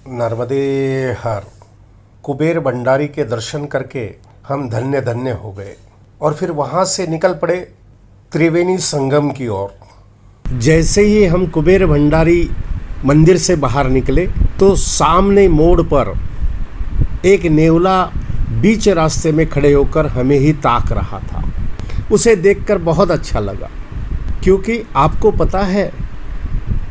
नर्मदे हर कुबेर भंडारी के दर्शन करके हम धन्य धन्य हो गए और फिर वहाँ से निकल पड़े त्रिवेणी संगम की ओर। जैसे ही हम कुबेर भंडारी मंदिर से बाहर निकले तो सामने मोड़ पर एक नेवला बीच रास्ते में खड़े होकर हमें ही ताक रहा था। उसे देखकर बहुत अच्छा लगा, क्योंकि आपको पता है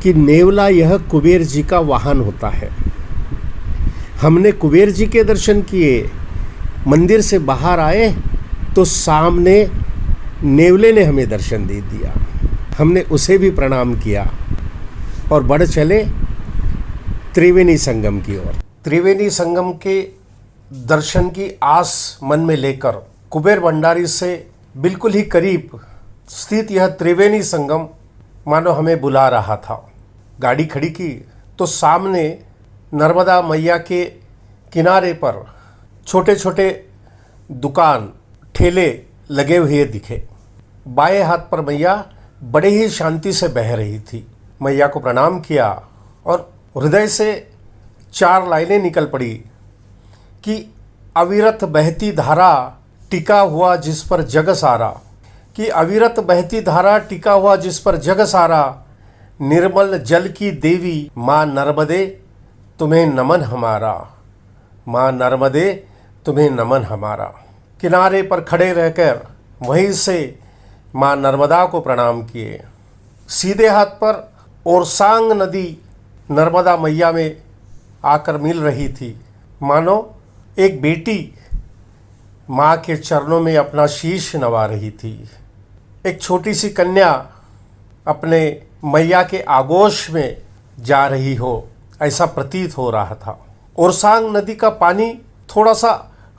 कि नेवला यह कुबेर जी का वाहन होता है। हमने कुबेर जी के दर्शन किए, मंदिर से बाहर आए तो सामने नेवले ने हमें दर्शन दे दिया। हमने उसे भी प्रणाम किया और बढ़ चले त्रिवेणी संगम की ओर। त्रिवेणी संगम के दर्शन की आस मन में लेकर कुबेर भंडारी से बिल्कुल ही करीब स्थित यह त्रिवेणी संगम मानो हमें बुला रहा था। गाड़ी खड़ी की तो सामने नर्मदा मैया के किनारे पर छोटे छोटे दुकान ठेले लगे हुए दिखे। बाएं हाथ पर मैया बड़े ही शांति से बह रही थी। मैया को प्रणाम किया और हृदय से 4 लाइनें निकल पड़ी कि अविरत बहती धारा टिका हुआ जिस पर जग सारा, कि अविरत बहती धारा टिका हुआ जिस पर जग सारा, निर्मल जल की देवी माँ नर्मदे तुम्हें नमन हमारा, माँ नर्मदे तुम्हें नमन हमारा। किनारे पर खड़े रहकर वहीं से माँ नर्मदा को प्रणाम किए। सीधे हाथ पर ओरसांग नदी नर्मदा मैया में आकर मिल रही थी, मानो एक बेटी माँ के चरणों में अपना शीश नवा रही थी। एक छोटी सी कन्या अपने मैया के आगोश में जा रही हो, ऐसा प्रतीत हो रहा था। ओरसांग नदी का पानी थोड़ा सा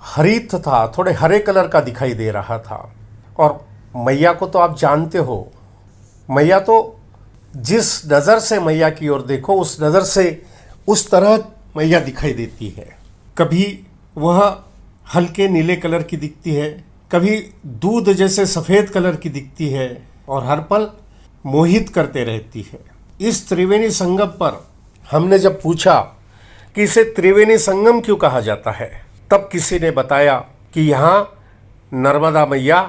हरित था, थोड़े हरे कलर का दिखाई दे रहा था। और मैया को तो आप जानते हो, मैया तो जिस नज़र से मैया की ओर देखो उस नज़र से उस तरह मैया दिखाई देती है। कभी वह हल्के नीले कलर की दिखती है, कभी दूध जैसे सफ़ेद कलर की दिखती है और हर पल मोहित करते रहती है। इस त्रिवेणी संगम पर हमने जब पूछा कि इसे त्रिवेणी संगम क्यों कहा जाता है, तब किसी ने बताया कि यहाँ नर्मदा मैया,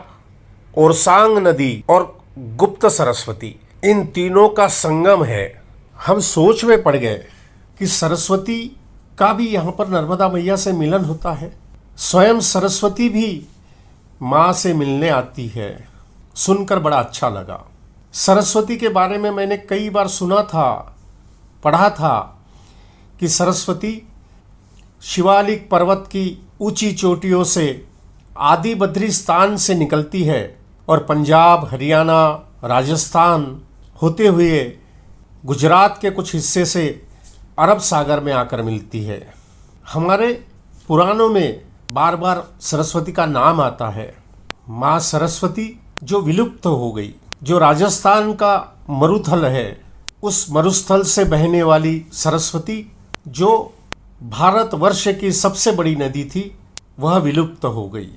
ओरसांग नदी और गुप्त सरस्वती इन तीनों का संगम है। हम सोच में पड़ गए कि सरस्वती का भी यहाँ पर नर्मदा मैया से मिलन होता है। स्वयं सरस्वती भी माँ से मिलने आती है। सुनकर बड़ा अच्छा लगा। सरस्वती के बारे में मैंने कई बार सुना था, पढ़ा था कि सरस्वती शिवालिक पर्वत की ऊंची चोटियों से आदि बद्री स्थान से निकलती है और पंजाब, हरियाणा, राजस्थान होते हुए गुजरात के कुछ हिस्से से अरब सागर में आकर मिलती है। हमारे पुराणों में बार बार सरस्वती का नाम आता है। माँ सरस्वती जो विलुप्त हो गई, जो राजस्थान का मरुथल है, उस मरुस्थल से बहने वाली सरस्वती जो भारतवर्ष की सबसे बड़ी नदी थी, वह विलुप्त हो गई।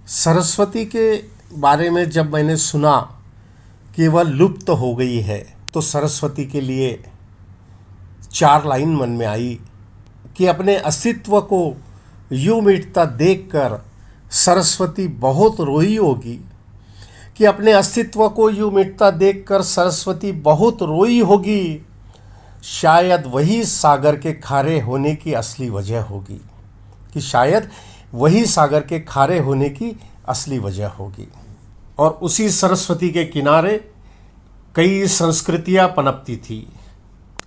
सरस्वती के बारे में जब मैंने सुना कि वह लुप्त हो गई है तो सरस्वती के लिए 4 लाइन मन में आई कि अपने अस्तित्व को यूं मिटता देखकर सरस्वती बहुत रोई होगी, कि अपने अस्तित्व को यूं मिटता देखकर सरस्वती बहुत रोई होगी। शायद वही सागर के खारे होने की असली वजह होगी, कि शायद वही सागर के खारे होने की असली वजह होगी। और उसी सरस्वती के किनारे कई संस्कृतियाँ पनपती थी,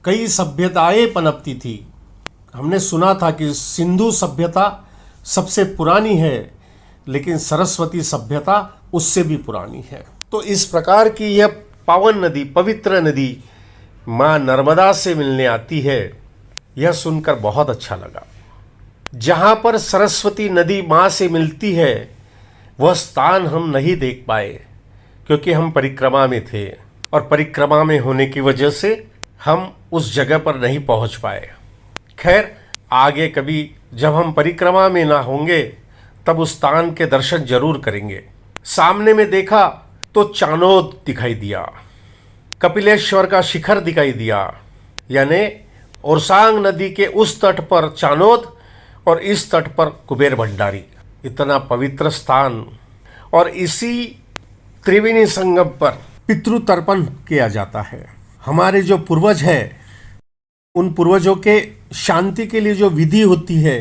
कई सभ्यताएं पनपती थी। हमने सुना था कि सिंधु सभ्यता सबसे पुरानी है, लेकिन सरस्वती सभ्यता उससे भी पुरानी है। तो इस प्रकार की यह पावन नदी, पवित्र नदी माँ नर्मदा से मिलने आती है, यह सुनकर बहुत अच्छा लगा। जहाँ पर सरस्वती नदी माँ से मिलती है वह स्थान हम नहीं देख पाए, क्योंकि हम परिक्रमा में थे और परिक्रमा में होने की वजह से हम उस जगह पर नहीं पहुँच पाए। खैर, आगे कभी जब हम परिक्रमा में ना होंगे तब उस स्थान के दर्शन जरूर करेंगे। सामने में देखा तो चानोद दिखाई दिया, कपिलेश्वर का शिखर दिखाई दिया, यानी और सांग नदी के उस तट पर चानोद और इस तट पर कुबेर भंडारी। इतना पवित्र स्थान, और इसी त्रिवेणी संगम पर पितृ तर्पण किया जाता है। हमारे जो पूर्वज है, उन पूर्वजों के शांति के लिए जो विधि होती है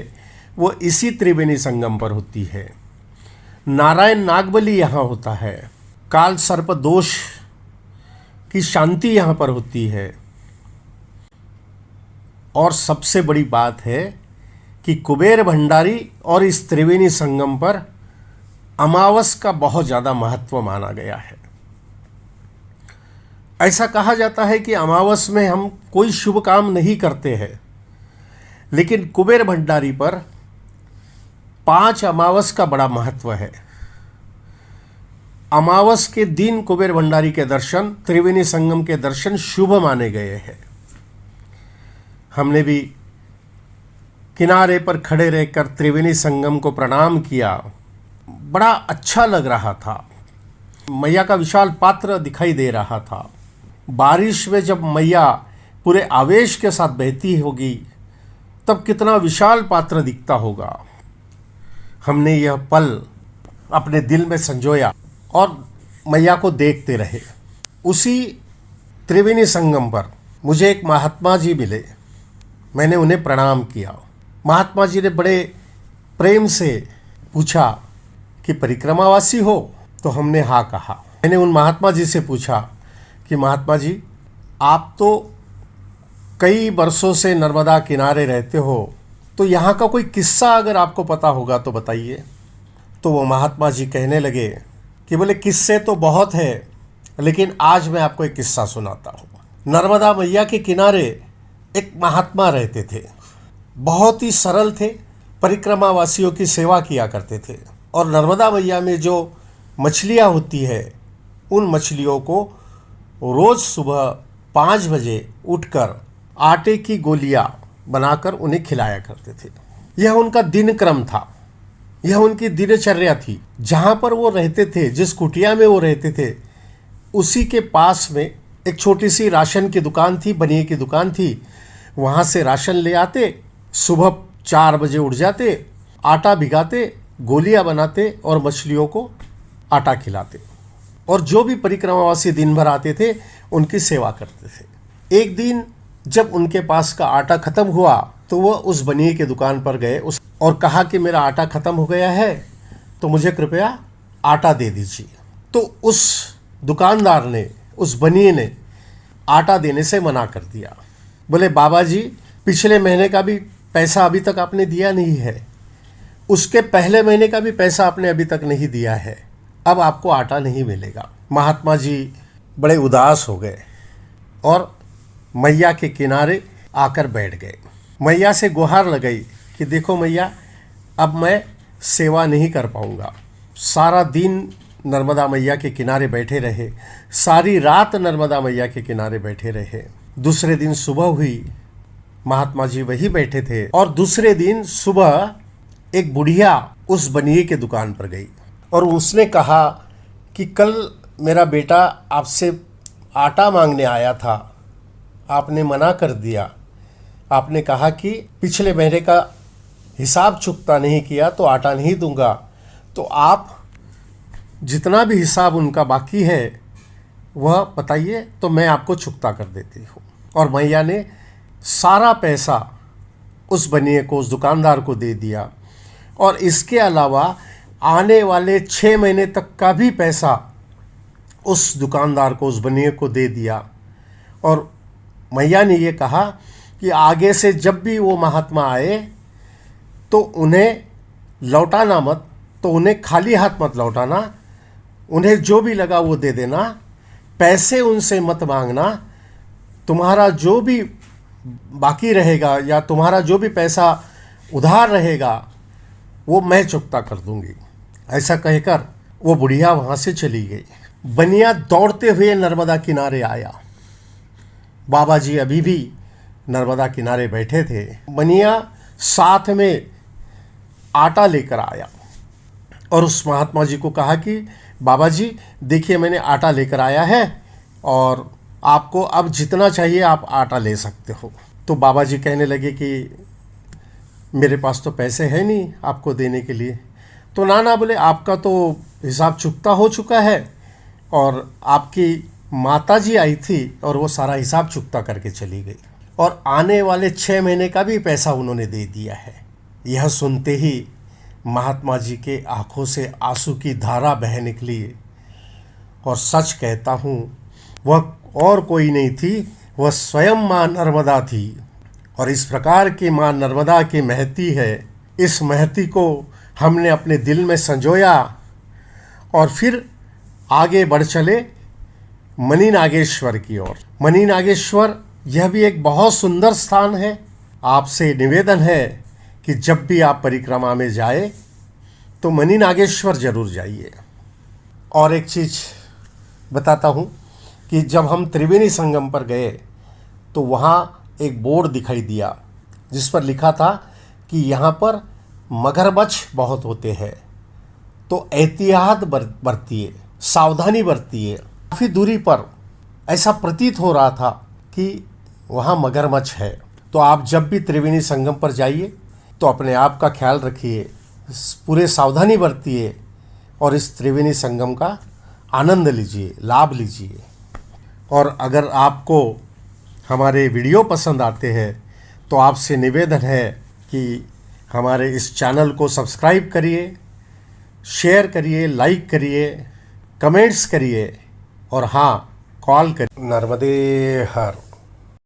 वो इसी त्रिवेणी संगम पर होती है। नारायण नागबली यहाँ होता है, काल सर्प दोष की शांति यहाँ पर होती है। और सबसे बड़ी बात है कि कुबेर भंडारी और इस त्रिवेणी संगम पर अमावस का बहुत ज़्यादा महत्व माना गया है। ऐसा कहा जाता है कि अमावस में हम कोई शुभ काम नहीं करते हैं, लेकिन कुबेर भंडारी पर 5 अमावस का बड़ा महत्व है। अमावस के दिन कुबेर भंडारी के दर्शन, त्रिवेणी संगम के दर्शन शुभ माने गए हैं। हमने भी किनारे पर खड़े रहकर त्रिवेणी संगम को प्रणाम किया, बड़ा अच्छा लग रहा था। मैया का विशाल पात्र दिखाई दे रहा था। बारिश में जब मैया पूरे आवेश के साथ बहती होगी तब कितना विशाल पात्र दिखता होगा। हमने यह पल अपने दिल में संजोया और मैया को देखते रहे। उसी त्रिवेणी संगम पर मुझे एक महात्मा जी मिले, मैंने उन्हें प्रणाम किया। महात्मा जी ने बड़े प्रेम से पूछा कि परिक्रमावासी हो? तो हमने हाँ कहा। मैंने उन महात्मा जी से पूछा कि महात्मा जी, आप तो कई वर्षों से नर्मदा किनारे रहते हो, तो यहाँ का कोई किस्सा अगर आपको पता होगा तो बताइए। तो वो महात्मा जी कहने लगे कि बोले किस्से तो बहुत है, लेकिन आज मैं आपको एक किस्सा सुनाता हूँ। नर्मदा मैया के किनारे एक महात्मा रहते थे, बहुत ही सरल थे, परिक्रमावासियों की सेवा किया करते थे। और नर्मदा मैया में जो मछलियाँ होती है, उन मछलियों को रोज़ सुबह 5 बजे उठकर आटे की गोलियां बनाकर उन्हें खिलाया करते थे। यह उनका दिनक्रम था, यह उनकी दिनचर्या थी। जहाँ पर वो रहते थे, जिस कुटिया में वो रहते थे, उसी के पास में एक छोटी सी राशन की दुकान थी, बनिए की दुकान थी। वहाँ से राशन ले आते, सुबह 4 बजे उठ जाते, आटा भिगाते, गोलियां बनाते और मछलियों को आटा खिलाते। और जो भी परिक्रमावासी दिन भर आते थे उनकी सेवा करते थे। एक दिन जब उनके पास का आटा ख़त्म हुआ तो वह उस बनिए की दुकान पर गए और कहा कि मेरा आटा ख़त्म हो गया है, तो मुझे कृपया आटा दे दीजिए। तो उस दुकानदार ने, उस बनिए ने आटा देने से मना कर दिया। बोले बाबा जी, पिछले महीने का भी पैसा अभी तक आपने दिया नहीं है, उसके पहले महीने का भी पैसा आपने अभी तक नहीं दिया है, अब आपको आटा नहीं मिलेगा। महात्मा जी बड़े उदास हो गए और मैया के किनारे आकर बैठ गए। मैया से गुहार लगाई कि देखो मैया, अब मैं सेवा नहीं कर पाऊँगा। सारा दिन नर्मदा मैया के किनारे बैठे रहे, सारी रात नर्मदा मैया के किनारे बैठे रहे। दूसरे दिन सुबह हुई, महात्मा जी वही बैठे थे, और दूसरे दिन सुबह एक बुढ़िया उस बनिए के दुकान पर गई और उसने कहा कि कल मेरा बेटा आपसे आटा मांगने आया था, आपने मना कर दिया। आपने कहा कि पिछले महीने का हिसाब चुकता नहीं किया तो आटा नहीं दूंगा, तो आप जितना भी हिसाब उनका बाकी है वह बताइए, तो मैं आपको चुकता कर देती हूँ। और मैया ने सारा पैसा उस बनिए को, उस दुकानदार को दे दिया। और इसके अलावा आने वाले 6 महीने तक का भी पैसा उस दुकानदार को, उस बनिए को दे दिया। और मैया ने ये कहा कि आगे से जब भी वो महात्मा आए तो उन्हें लौटाना मत, तो उन्हें खाली हाथ मत लौटाना, उन्हें जो भी लगा वो दे देना, पैसे उनसे मत मांगना। तुम्हारा जो भी बाकी रहेगा या तुम्हारा जो भी पैसा उधार रहेगा वो मैं चुकता कर दूंगी। ऐसा कहकर वो बुढ़िया वहाँ से चली गई। बनिया दौड़ते हुए नर्मदा किनारे आया। बाबा जी अभी भी नर्मदा किनारे बैठे थे। बनिया साथ में आटा लेकर आया और उस महात्मा जी को कहा कि बाबा जी देखिए, मैंने आटा लेकर आया है और आपको अब जितना चाहिए आप आटा ले सकते हो। तो बाबा जी कहने लगे कि मेरे पास तो पैसे हैं नहीं आपको देने के लिए। तो नाना बोले आपका तो हिसाब चुकता हो चुका है, और आपकी माता जी आई थी और वो सारा हिसाब चुकता करके चली गई, और आने वाले 6 महीने का भी पैसा उन्होंने दे दिया है। यह सुनते ही महात्मा जी के आंखों से आंसू की धारा बह निकली, और सच कहता हूँ वह और कोई नहीं थी, वह स्वयं माँ नर्मदा थी। और इस प्रकार की माँ नर्मदा की महती है। इस महती को हमने अपने दिल में संजोया और फिर आगे बढ़ चले मणि नागेश्वर की ओर। मणि नागेश्वर यह भी एक बहुत सुंदर स्थान है। आपसे निवेदन है कि जब भी आप परिक्रमा में जाए तो मणि नागेश्वर जरूर जाइए। और एक चीज़ बताता हूँ कि जब हम त्रिवेणी संगम पर गए तो वहाँ एक बोर्ड दिखाई दिया जिस पर लिखा था कि यहाँ पर मगरमच्छ बहुत होते हैं, तो एहतियात बरतिए, सावधानी बरतिए। काफ़ी दूरी पर ऐसा प्रतीत हो रहा था कि वहाँ मगरमच्छ है। तो आप जब भी त्रिवेणी संगम पर जाइए तो अपने आप का ख्याल रखिए, पूरे सावधानी बरतिए और इस त्रिवेणी संगम का आनंद लीजिए, लाभ लीजिए। और अगर आपको हमारे वीडियो पसंद आते हैं तो आपसे निवेदन है कि हमारे इस चैनल को सब्सक्राइब करिए, शेयर करिए, लाइक करिए, कमेंट्स करिए, और हाँ, कॉल करिए। नर्मदे हर।